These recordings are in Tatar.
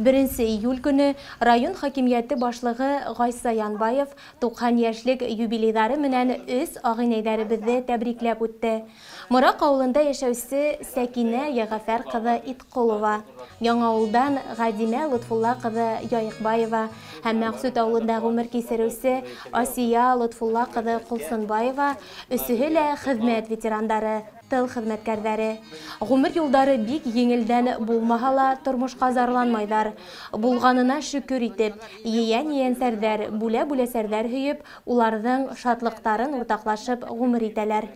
1 июль көне район хакимияты башлыгы Гайса Янбаев 90 яшьлек юбилейдары менән үз агыйнәйләребезне тәбрикләп үтте. Морак авылында яшәүче Сәкинә Ягъфәр кызы Иткулова, Яңавылдан Гадимә Лутфулла кызы Яйыкбаева һәм Мәксүт авылында гомер кисерүче Асия Лутфулла кызы Кулсынбаева өсеһе лә хезмәт ветерандары, тыл хезмәткәрләре. Гомер юлдары бик еңелдән булмаһа ла тормышка зарланмайдар. Булганына шөкер итеп, ейән-ейәнсәрдәр, бүлә-бүлә сәрдәр һөеп, уларның шатлыктарын уртаклашып гомер итәләр.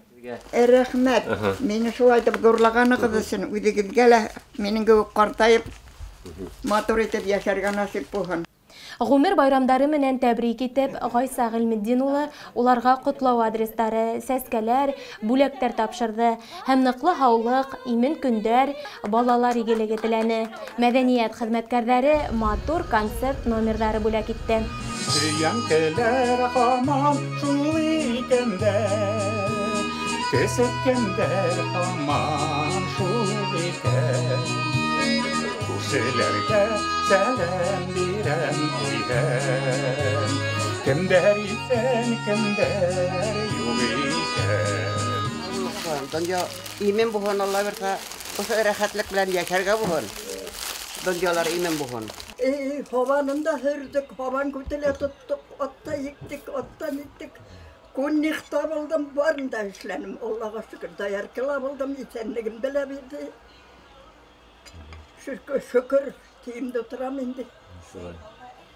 Рәхмәт. Мине шулай дип зурлаганыгыз өчен үзегезгә лә минең кебек картаеп матур итеп яшәргә насип булсын. Гомер байрамдары менән тәбрик итеп, Гайса Гыйлметдин улы уларга котлау адреслары, сәскәләр, бүләктәр тапшырды һәм ныклы һаулык, имен көндәр, балалар игелеге теләне. Мәдәният хезмәткәрләре матур концерт номерлары бүләк итте. Янкеләр һаман шул икәндә, кесәккәндәр һаман шул икән. Күршеләргә сәлам бирәм куйган, кемдәр исән, кемдәр юк икән. Дөнья имен булган Алла берсә, ошо рәхәтлек белән яшәргә булган. Дөньялар имен булган. Havanında hırdık, havan kütüle tuttuk, otta yıktık, ottan yıktık. Kunnikta buldum, barında işlenim. Allah'a şükür, dayarkıla buldum, içenliğim bile bildi. Şükür, tiyimde oturam indi.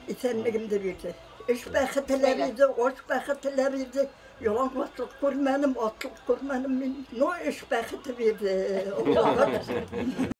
İçenliğim de bildi. İş bakıtıla bildi, oş bakıtıla bildi. Yalan otlık kurmanım, otlık kurmanım. No iş bakıtı bildi. Allah'a şükür.